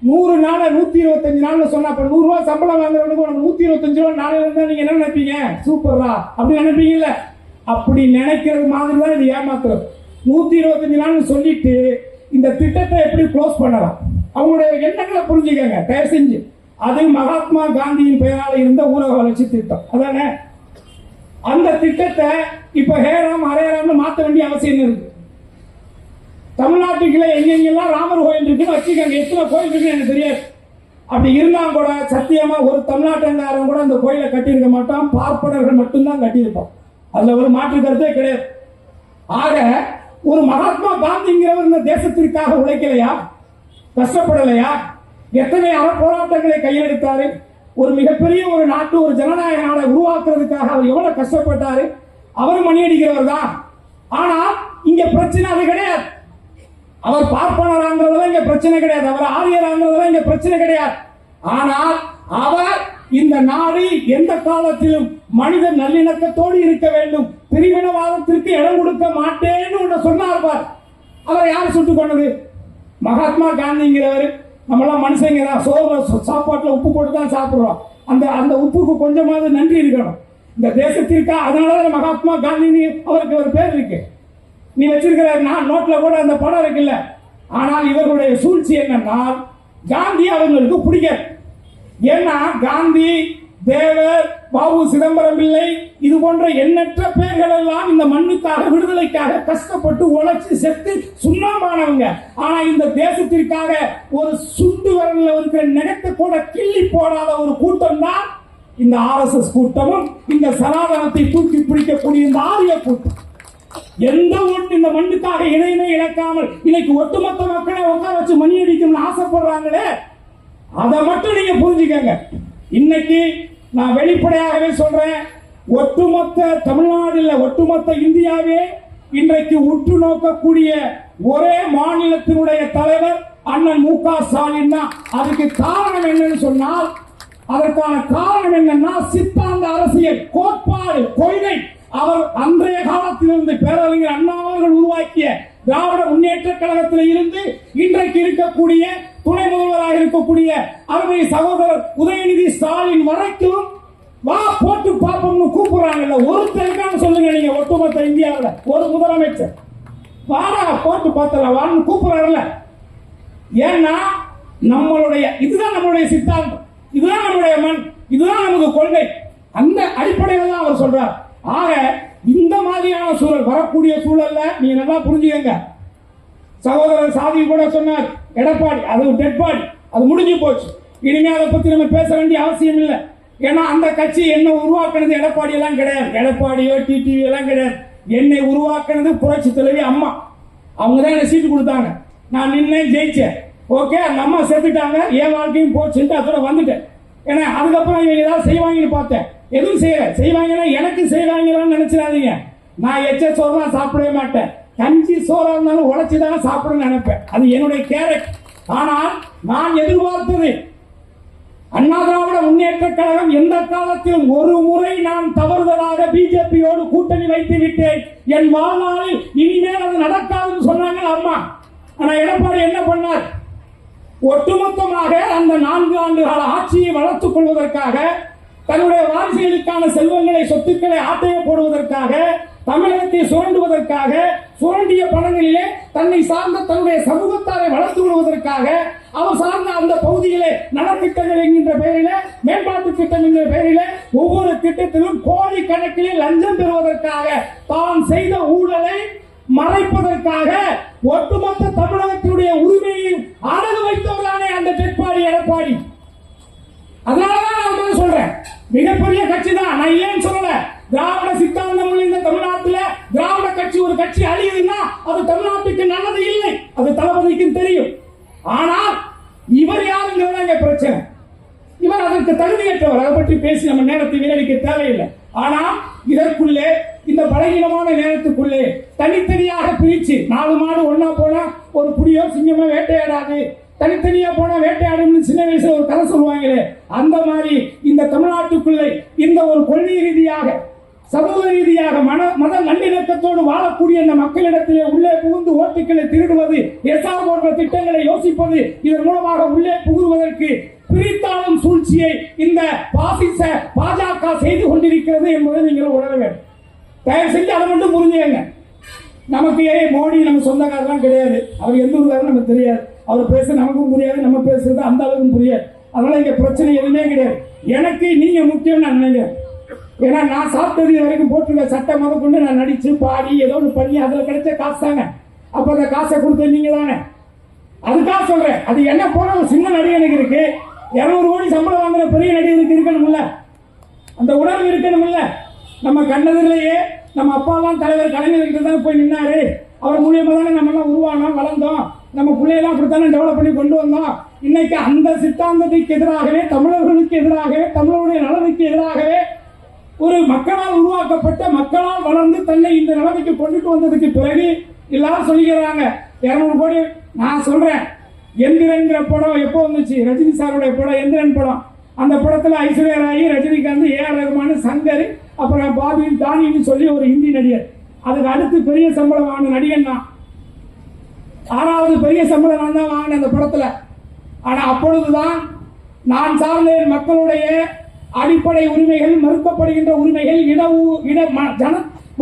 100 நாள் 125 நாள் சொன்னா 100 ரூபாய் சம்பளம் வாங்குறவனுக்கு 125 ரூபாய் நாளை இருந்தா நீங்க என்ன நினைப்பீங்க? சூப்பரா அப்படி நினைப்பீங்கல்ல? அப்படி நினைக்கிறது மாதிரி தான் இது ஏமாத்துறது. 125 நாள் சொல்லிட்டு இந்த திட்டத்தை எப்படி க்ளோஸ் பண்ணலாம்? அவங்களுடைய எண்ணங்களை புரிஞ்சுக்கங்க தயவு செஞ்சு. அது மகாத்மா காந்தியின் பெயரால் இருந்த ஊரக வளர்ச்சி திட்டம். அதானே? அந்த திட்டத்தை இப்ப ஹேராம் ஹரேராம்னு மாற்ற வேண்டிய அவசியம் இருக்கு. தமிழ்நாட்டுக்குள்ள எங்கெங்கெல்லாம் ராமர் கோயில் இருக்குன்னு வச்சுக்கோங்க. எத்தனை கோயில் இருக்குன்னு எனக்கு தெரியாது. அப்படி இருந்தா கூட சத்தியமா ஒரு தமிழ்நாட்டுக்காரன் கூட அந்த கோயிலை கட்டியிருக்க மாட்டான். பார்ப்பனர்கள் மட்டும்தான் கட்டியிருப்பான். அதுல ஒரு மாற்று கருத்தே கிடையாது. ஆக ஒரு மகாத்மா காந்திங்கிறவர் இந்த தேசத்திற்காக உழைக்கலையா? கஷ்டப்படலையா? எத்தனை போராட்டங்களை கையெழுத்தாரு? ஒரு மிகப்பெரிய ஒரு நாட்டு ஒரு ஜனநாயக நாடை உருவாக்குறதுக்காக அவர் எவ்வளவு கஷ்டப்பட்டாரு? அவர் மணியடிக்கிறவர் தான். ஆனால் இங்க பிரச்சனை அது கிடையாது. அவர் பார்ப்பனராங்கிறதுல இங்க பிரச்சனை கிடையாது. அவர் ஆரியராங்கிறதுல இங்க பிரச்சனை கிடையாது. ஆனால் அவர் இந்த நாடு எந்த காலத்திலும் மனித நல்லிணக்கத்தோடு இருக்க வேண்டும், பிரிவினவாதத்திற்கு இடம் கொடுக்க மாட்டேன்னு சொன்னார் பார். அவரை யார் சுட்டுக் கொண்டது? மகாத்மா காந்திங்கிறவர். நம்மளாம் மனுஷங்க தான். சோறு சாப்பாட்டுல உப்பு போட்டு தான் சாப்பிடுறோம். அந்த உப்புக்கு கொஞ்சமாவது நன்றி இருக்கணும் இந்த தேசத்திற்கா. அதனாலதான் மகாத்மா காந்தி அவருக்கு ஒரு பேர் இருக்கு. நீ வச்சிருக்கிற நோட்ல கூட அந்த படம் இருக்குல்ல. ஆனால் இவர்களுடைய சூழ்ச்சி என்னன்னா காந்தி அவங்களுக்கு பிடிக்காது. ஏன்னா காந்தி, தேவர், பாபு சிதம்பரம் பிள்ளை இது போன்ற எண்ணற்ற பேர்கள் எல்லாம் இந்த மண்ணுக்காக விடுதலைக்காக கஷ்டப்பட்டு உழைச்சி செத்து சுண்ணாமானவங்க. ஆனா இந்த தேசத்திற்காக ஒரு சுண்டு வரல இருக்கிற நினைத்து கூட கிள்ளி போடாத ஒரு கூட்டம் தான் இந்த RSS கூட்டமும் இந்த சனாதனத்தை தூக்கி பிடிக்கக்கூடிய இந்த ஆரிய கூட்டம். எந்த ஒன்று இந்த மண்ணுக்காக இணையமே இழக்காமல் இன்னைக்கு ஒட்டுமொத்த மக்களை உட்கார வச்சு மணி அடிக்கணும்னு ஆசைப்படுறாங்களே, அதை மட்டும் நீங்க புரிஞ்சுக்கங்க. இன்னைக்கு நான் வெளிப்படையாகவே சொல்றேன், ஒட்டுமொத்த தமிழ்நாடுல ஒட்டுமொத்த இந்தியாவே இன்றைக்கு உற்று நோக்கக்கூடிய ஒரே மாநிலத்தினுடைய தலைவர் அண்ணன் மு.க. ஸ்டாலின் தான். அதுக்கு காரணம் என்னன்னு சொன்னால், அதற்கான காரணம் என்னன்னா சித்தாந்த அரசியல், கோட்பாடு, கொள்கை. அவர் அன்றைய காலத்திலிருந்து பேரறிஞர் அண்ணா அவர்கள் உருவாக்கிய திராவிட முன்னேற்ற கழகத்தில் இருந்து இன்றைக்கு இருக்கக்கூடிய துணை முதல்வராக இருக்கக்கூடிய அருமை சகோதரர் உதயநிதி ஸ்டாலின் வரைக்கும் வா போட்டு பாப்போம்னு கூப்பிடுறாங்கல்ல. ஒருத்தருக்கான சொல்லுங்க நீங்க ஒட்டுமொத்த இந்தியாவில் ஒரு முதலமைச்சர் வாடா போட்டு பார்த்தல வான்னு கூப்பிடுறாருல. ஏன்னா நம்மளுடைய இதுதான் நம்மளுடைய சித்தாந்தம், இதுதான் நம்மளுடைய மண், இதுதான் நமக்கு கொள்கை. அந்த அடிப்படையில் தான் அவர் சொல்றார். ஆக இந்த மாதிரியான சூழல் வரக்கூடிய சூழல்ல நீங்க நல்லா புரிஞ்சுக்கங்க. சகோதரர் சாதி கூட சொன்னார் எடப்பாடி, அது டெட் பாடி, அது முடிஞ்சு போச்சு. இனிமே அதை பத்தி நம்ம பேச வேண்டிய அவசியம் இல்லை. ஏன்னா அந்த கட்சி என்ன உருவாக்குனது எடப்பாடி எல்லாம் கிடையாது. எடப்பாடியோ டிடிவி எல்லாம் கிடையாது. என்னை உருவாக்குனது புரட்சி தலைவி அம்மா. அவங்க தான் என்ன சீட்டு கொடுத்தாங்க. நான் நின்று ஜெயிச்சேன். ஓகே, அந்த அம்மா செத்துட்டாங்க, என் வாழ்க்கையும் போச்சுட்டு அதோட வந்துட்டேன். ஏன்னா அதுக்கப்புறம் இவங்க ஏதாவது செய்வாங்கன்னு பார்த்தேன், எதுவும் செய்வாங்கன்னா எனக்கு செய்வாங்களான்னு நினைச்சிடாதீங்க. நான் எச்ச சோறுலாம் சாப்பிடவே மாட்டேன், கஞ்சி சோறா இருந்தாலும் உழைச்சிதான் சாப்பிடணும்னு நினைப்பேன். அது என்னுடைய கேரக்டர். ஆனால் நான் எதிர்பார்த்தது, அண்ணா திராவிட முன்னேற்ற கழகம் எந்த காலத்திலும் ஒரு முறை நான் தவறுதலாக பிஜேபியோடு கூட்டணி வைத்து விட்டேன், என் வாழ்நாளில் இனிமேல் அது நடக்காதுன்னு சொன்னாங்க அம்மா. ஆனா எடப்பாடி என்ன பண்ணார்? ஒட்டுமொத்தமாக அந்த 4 ஆண்டு கால ஆட்சியை வளர்த்துக் கொள்வதற்காக, தன்னுடைய வாரிசுகளுக்கான செல்வங்களை சொத்துக்களை ஆட்டைய போடுவதற்காக, தமிழகத்தை சுரண்டுவதற்காக, சுரண்டிய பணங்களிலே தன்னை சார்ந்த தன்னுடைய சமூகத்தாரை வளர்த்து விடுவதற்காக, அவர் சார்ந்த அந்த பகுதியிலே நலத்திட்டங்கள் என்கின்ற பெயரிலே, மேம்பாட்டு திட்டம் என்கிற பெயரிலே ஒவ்வொரு திட்டத்திலும் கோடி கணக்கிலே லஞ்சம் பெறுவதற்காக, தான் செய்த ஊழலை மறைப்பதற்காக ஒட்டுமொத்த தமிழகத்தினுடைய உரிமையை அடகு வைத்தவர்களானே அந்த எடப்பாடி. அதனாலதான் நான் சொல்றேன், மிகப்பெரிய கட்சி தான், நான் இல்லைன்னு சொல்லல. திராவிட சித்தாந்தம் இந்த தமிழ்நாட்டில் திராவிட கட்சி ஒரு கட்சி அழியுதுன்னா அது தமிழ்நாட்டுக்கு நல்லது இல்லை, அது தளபதிக்கு தெரியும். ஆனால் இவர் யாருங்கிறத பிரச்சனை. இவர் அதற்கு தகுதியற்றவர், அதை பற்றி பேசி நம்ம நேரத்தை வீணடிக்க தேவையில்லை. ஆனால் இதற்குள்ளே இந்த பலகீனமான நேரத்துக்குள்ளே தனித்தனியாக பிரிச்சு 4 மாடு ஒன்னா போனா ஒரு புலியோ சிங்கமோ வேட்டையாடாது, தனித்தனியா போனா வேட்டையாடும் சின்ன வயசுல ஒரு கதை சொல்லுவாங்களே, அந்த மாதிரி இந்த தமிழ்நாட்டுக்குள்ளே இந்த ஒரு கொள்கை ரீதியாக, சமூக ரீதியாக, மத நல்லிணக்கத்தோடு வாழக்கூடிய இந்த மக்களிடத்திலே உள்ளே புகுந்து ஓட்டுக்களை திருடுவது, எஸ்ஆர் போன்ற திட்டங்களை யோசிப்பது, இதன் மூலமாக உள்ளே புகுவதற்கு பிரித்தாளும் சூழ்ச்சியை இந்த பாசிச பாஜக செய்து கொண்டிருக்கிறது என்பதை நீங்கள் உணர வேண்டும். தயவு செஞ்சு அதை மட்டும் புரிஞ்சுங்க. நமக்கு மோடி நம்ம சொந்தக்காரெல்லாம் கிடையாது, அவர் எந்த ஊருக்காரரும் நமக்கு தெரியாது, அவர் பேச நமக்கும் புரியாது, நம்ம பேசுறது அந்த அளவுக்கு புரியாது. அதனால இங்க பிரச்சனை எதுவுமே கிடையாது. எனக்கு நீங்க முக்கியம் நான் நினைக்கிறேன். ஏன்னா நான் சாப்பிட்டது வரைக்கும் போட்டுருக்க சட்டை முத கொண்டு நான் நடிச்சு பாடி ஏதோ ஒன்று பண்ணி அதில் கிடைச்ச காசு தாங்க. அப்ப அந்த காசை கொடுத்த நீங்க தானே, அதுக்காக சொல்றேன். அது என்ன போன ஒரு சின்ன நடிகனுக்கு இருக்கு, 200 கோடி சம்பளம் வாங்குற பெரிய நடிகருக்கு இருக்கணும்ல, அந்த உணர்வு இருக்கணும்ல. நம்ம கண்ணதிலேயே நம்ம அப்பாலாம் தலைவர் கலைஞர்கிட்ட தான் போய் நின்னாரு, அவர் மூலியமா தானே நம்ம எல்லாம் உருவானோம், வளர்ந்தோம், நம்ம பிள்ளையெல்லாம் அப்படித்தானே டெவலப் பண்ணி கொண்டு வந்தோம். இன்னைக்கு அந்த சித்தாந்தத்துக்கு எதிராகவே, தமிழர்களுக்கு எதிராகவே, தமிழருடைய நலனுக்கு எதிராகவே ஒரு மக்களால் உருவாக்கப்பட்ட, மக்களால் வளர்ந்து தன்னை இந்த நிலைமைக்கு கொண்டுட்டு வந்ததுக்கு பிறகு எல்லாரும் சொல்லிக்கிறாங்க 200 கோடி. நான் சொல்றேன், எந்திரன்கிற படம் எப்போ வந்துச்சு? ரஜினி சாருடைய படம் எந்திரன் படம். அந்த படத்துல ஐஸ்வர்யா ராய், ரஜினிகாந்த், ஏஆர் ரஹ்மான், சங்கர், அப்புறம் பாபி தானின்னு சொல்லி ஒரு ஹிந்தி நடிகர். அதுக்கு அடுத்து பெரிய சம்பளம் வாங்கின நடிகன் தான். 6வது பெரிய சம்பளம் நான் தான் வாங்கின அந்த படத்துல. ஆனா அப்பொழுதுதான் நான் சார்ந்த மக்களுடைய அடிப்படை உரிமைகள், மறுக்கப்படுகின்ற உரிமைகள்,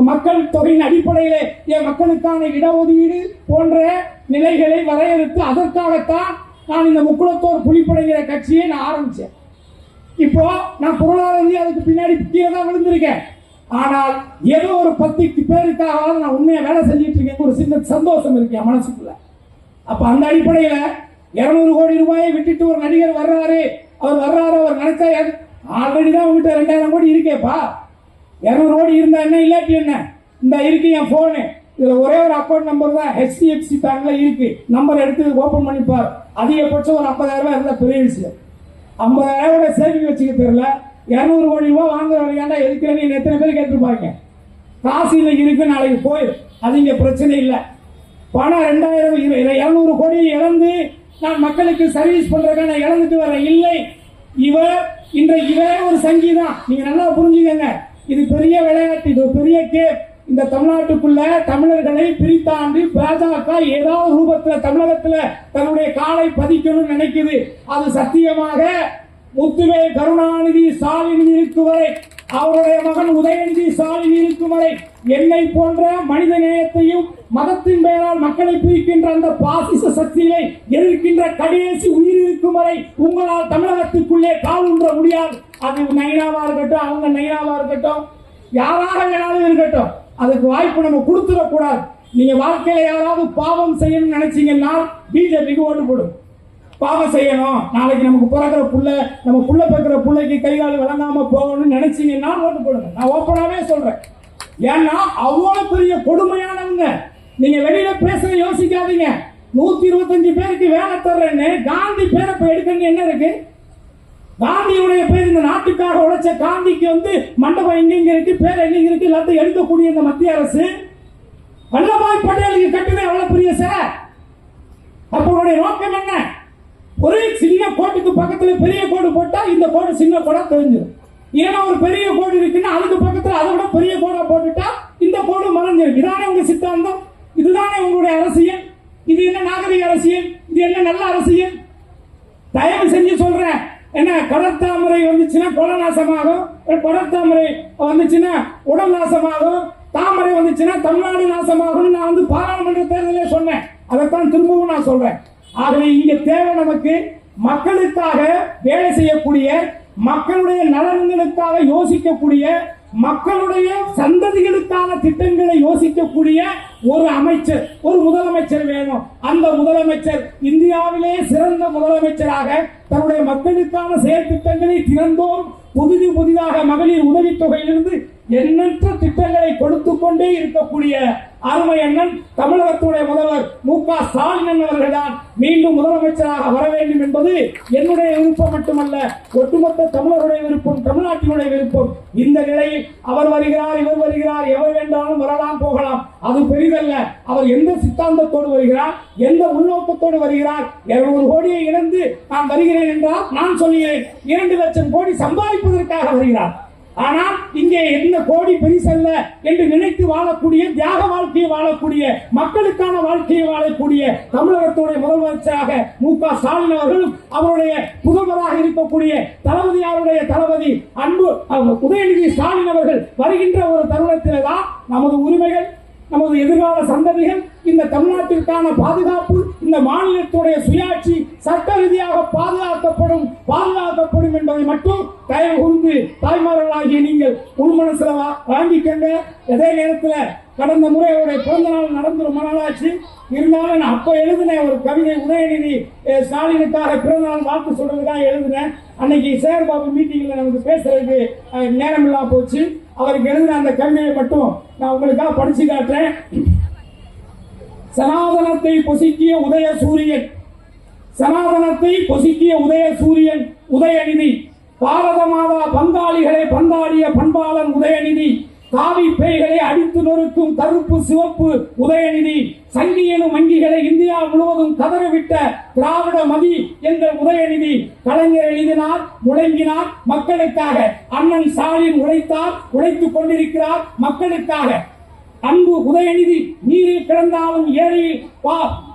மக்கள் தொகையின் அடிப்படையிலே என் மக்களுக்கான இடஒதுக்கீடு போன்ற நிலைகளை வரையறுத்து, அதற்காகத்தான் நான் இந்த முக்குளத்தோர் புலிப்படைங்கிற கட்சியை நான் ஆரம்பிச்சேன். இப்போ நான் பொருளாதார அதுக்கு பின்னாடி கீழே தான் விழுந்திருக்கேன். ஆனால் ஏதோ ஒரு 10 பேருக்காக நான் உண்மையா வேலை செஞ்சிட்டு இருக்கேன், ஒரு சின்ன சந்தோஷம் இருக்கு என் மனசுக்குள்ள. அப்ப அந்த அடிப்படையில 200 கோடி ரூபாயை விட்டுட்டு ஒரு நடிகர் வர்றாரு, அவர் நினைச்சா ஆல்ரெடி தான் உங்ககிட்ட 2000 கோடி இருக்கேப்பா. 200 கோடி இருந்தா என்ன, இல்லாட்டி என்ன? இந்த இருக்கு என் போனு, இதுல ஒரே ஒரு அக்கௌண்ட் நம்பர் தான் HDFC பேங்க்ல இருக்கு. நம்பர் எடுத்து ஓபன் பண்ணிப்பார். அதிகபட்சம் ஒரு 50,000 ரூபாய் இருந்தா பெரிய விஷயம். 50,000 ரூபாய் சேவிங் வச்சுக்க தெரியல, 200 கோடி ரூபாய் வாங்குற வரையாண்டா எதுக்குறேன்னு எத்தனை பேர் கேட்டுருப்பாங்க. காசு இல்லை இருக்கு, நாளைக்கு போயிடும், அது இங்க பிரச்சனை இல்லை. பணம் 200 கோடி இழந்து நான் மக்களுக்கு சர்வீஸ் பண்றதுக்காக நான் இழந்துட்டு வரேன். இல்லை, இன்றைக்கு இவரே ஒரு சங்கீதம். நீங்க நல்லா புரிஞ்சுக்கங்க, இது பெரிய விளையாட்டு, இது ஒரு பெரிய கேம். இந்த தமிழ்நாட்டுக்குள்ள தமிழர்களை பிரித்தாண்டு பாஜக ஏதாவது ரூபத்துல தமிழகத்துல தன்னுடைய காலை பதிக்கணும்னு நினைக்குது. அது சத்தியமாக முத்துவேல் கருணாநிதி ஸ்டாலின் இருக்கும் வரை, அவருடைய மகன் உதயநிதி ஸ்டாலின் இருக்கும் வரை, என்னை போன்ற மனித நேயத்தையும் மதத்தின் பெயரால் மக்களை பிரிக்கின்ற அந்த பாசிச சக்தியை எதிர்க்கின்ற கடைசி உயிர் இருக்கும் வரை உங்களால் தமிழகத்துக்குள்ளே கால் ஊன்ற முடியாது. அது நைனாவா இருக்கட்டும், அவங்க நைனாவா இருக்கட்டும், யாராக வேணாலும் இருக்கட்டும், அதுக்கு வாய்ப்பு நம்ம கொடுத்துடக்கூடாது. நீங்க வாழ்க்கையில யாராவது பாவம் செய்யணும்னு நினைச்சீங்கன்னா பிஜேபிக்கு ஓட்டு போடும். பாவம் செய்யணும், நாளைக்கு நமக்கு பிறக்கிற புள்ள, நம்ம புள்ள பிறக்கிற பிள்ளைக்கு கைகால் வழங்காம போகணும்னு நினைச்சீங்கன்னா ஓட்டு போடுங்க. நான் ஓப்பனாவே சொல்றேன். ஏன்னா அவ்வளவு பெரிய கொடுமையானவங்க. நீங்க வெளியில பேச யோசிக்காதீங்க. 125 பேருக்கு வேலை தர்றேன்னு காந்தி பேரை எடுக்கணும் என்ன இருக்கு? காந்தியுடைய பேர், இந்த நாட்டுக்காக உழைச்ச காந்திக்கு மண்டபம் எங்க இருக்கு, பேர் எங்க இருக்கு, எல்லாத்தையும் எழுதக்கூடிய இந்த மத்திய அரசு வல்லபாய் பட்டேலுக்கு கட்டுதே அவ்வளவு பெரிய சிலை. அப்போடைய நோக்கம் என்ன? ஒரு சின்ன கோட்டுக்கு பக்கத்துல பெரிய கோடு போட்டா இந்த கோடு சின்ன கோடா தெரிஞ்சிடும். ஏன்னா ஒரு பெரிய கோடு இருக்குன்னா அதுக்கு பக்கத்துல அதை விட பெரிய கோடா போட்டுட்டா இந்த கோடு மறைஞ்சிடும். இதானே உங்க சித்தாந்தம், இதுதானே உங்களுடைய அரசியல். இது என்ன நாகரிக அரசியல்? இது என்ன நல்ல அரசியல்? தயவு செஞ்சு சொல்றேன், என்ன கடற்தாமரை வந்துச்சுன்னா கொலை நாசமாகும், கடற்தாமரை வந்துச்சுன்னா உடல் நாசமாகும், தாமரை வந்துச்சுன்னா தமிழ்நாடு நாசமாகும். நான் பாராளுமன்ற தேர்தலே சொன்னேன், அதைத்தான் திரும்பவும் நான் சொல்றேன். ஆகவே இங்க தேவை நமக்கு மக்களுக்காக வேலை செய்யக்கூடிய, மக்களுடைய நலன்களுக்காக யோசிக்கக்கூடிய, மக்களுடைய சந்ததிகளுக்கான திட்டங்களை யோசிக்கக்கூடிய ஒரு அமைச்சர், ஒரு முதலமைச்சர் வேணும். அந்த முதலமைச்சர் இந்தியாவிலே சிறந்த முதலமைச்சராக தன்னுடைய மக்களுக்கான செயல் திட்டங்களை திறந்தோறும் புதிதாக மகளிர் உதவித்தொகையிலிருந்து எண்ணற்ற திட்டங்களை கொடுத்துக் கொண்டே இருக்கக்கூடிய அருமை அண்ணன் தமிழகத்துடைய முதல்வர் மு.க. ஸ்டாலின் அவர்கள் தான் மீண்டும் முதலமைச்சராக வர வேண்டும் என்பது என்னுடைய விருப்பம் மட்டுமல்ல, ஒட்டுமொத்த தமிழருடைய விருப்பம், தமிழ்நாட்டினுடைய விருப்பம். இந்த நிலையில் அவர் வருகிறார், இவர் வருகிறார், எவர் வேண்டாலும் வரலாம் போகலாம், அது பெரிதல்ல. அவர் எந்த சித்தாந்தத்தோடு வருகிறார், எந்த உள்நோக்கத்தோடு வருகிறார்? 200 கோடியை இழந்து நான் வருகிறேன் என்றால் நான் சொல்கிறேன், 2 லட்சம் கோடி சம்பாதிப்பதற்காக வருகிறார். ஆனால் இங்கே எந்த கோடி பெரிசல்ல என்று நினைத்து வாழக்கூடிய, தியாக வாழ்க்கையை வாழக்கூடிய, மக்களுக்கான வாழ்க்கையை வாழக்கூடிய தமிழகத்துடைய முதலமைச்சராக மு.க. ஸ்டாலின் அவர்களும் அவருடைய புதல்வராக இருக்கக்கூடிய தளபதியாருடைய தளபதி அன்பு உதயநிதி ஸ்டாலின் அவர்கள் வருகின்ற ஒரு தருணத்தில் தான் நமது உரிமைகள், நமது எதிர்கால சந்ததிகள், இந்த தமிழ்நாட்டிற்கான பாதுகாப்பு, இந்த மாநிலத்துடைய சுயாட்சி சட்ட ரீதியாக பாதுகாக்கப்படும் என்பதை மட்டும் தயவு கூர்ந்து தாய்மார்களாகிய நீங்கள் உள்மனசுல வாங்கிக்கங்க. அதே நேரத்தில் கடந்த முறை அவருடைய பிறந்த நாள் நடந்து ரொம்ப நாளாச்சு. இருந்தாலும் நான் அப்ப எழுதின ஒரு கவிதை, உதயநிதி ஸ்டாலினுக்காக பிறந்த நாள் வாழ்த்து சொல்றதுக்காக எழுதினேன். அன்னைக்கு சேகர்பாபு மீட்டிங்ல நமக்கு பேசுறதுக்கு நேரம் இல்லாம போச்சு. அவருக்கு எழுதின அந்த கவிதையை மட்டும் நான் உங்களுக்காக படிச்சு காட்டுறேன். சனாதனத்தை பொசுக்கிய உதய சூரியன், சனாதனத்தை பொசுக்கிய உதய சூரியன் உதயநிதி, பாரத மாதா பங்காளிகளை பந்தாடிய பண்பாளன் உதயநிதி, காவி பேய்களை அடித்து நொறுக்கும் கருப்பு சிவப்பு உதயநிதி, சங்கியனும் வங்கிகளை இந்தியா முழுவதும் கதறவிட்ட திராவிட மதி என்ற உதயநிதி, கலைஞர் எழுதினார், முழங்கினார் மக்களுக்காக. அண்ணன் ஸ்டாலின் உழைத்தார், உழைத்துக் கொண்டிருக்கிறார் மக்களுக்காக. அன்பு உதயநிதி நீரில் கிடந்தாலும் ஏரியில்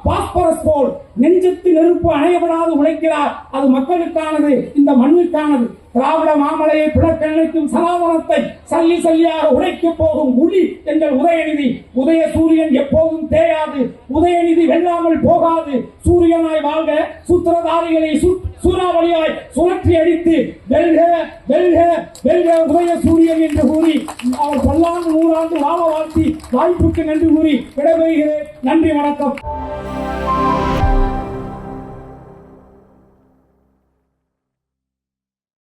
பாஸ்பரஸ் போல் நெஞ்சத்து நெருப்பு அணையப்படாது உழைக்கிறார். அது மக்களுக்கானது, இந்த மண்ணுக்கானது. திராவிட மாமலையை பிளக்க நினைக்கும் சனாதனத்தை சல்லி சல்லியாக உடைக்க போகும் உளி எங்கள் உதயநிதி. உதய சூரியன் எப்போதும் தேயாது, உதயநிதி வெல்லாமல் போகாது. சூரியனாய் வாழ்க, சூத்திரதாரிகளை சூறாவளியாய் சுழற்றி அடித்து வெல்க வெல்க வெல்க உதய சூரியன் என்று கூறி அவர் 10 ஆண்டு 100 ஆண்டு வாழ வாழ்த்தி வாய்ப்புக்கு நன்றி கூறி விடைபெறுகிறேன். நன்றி, வணக்கம்.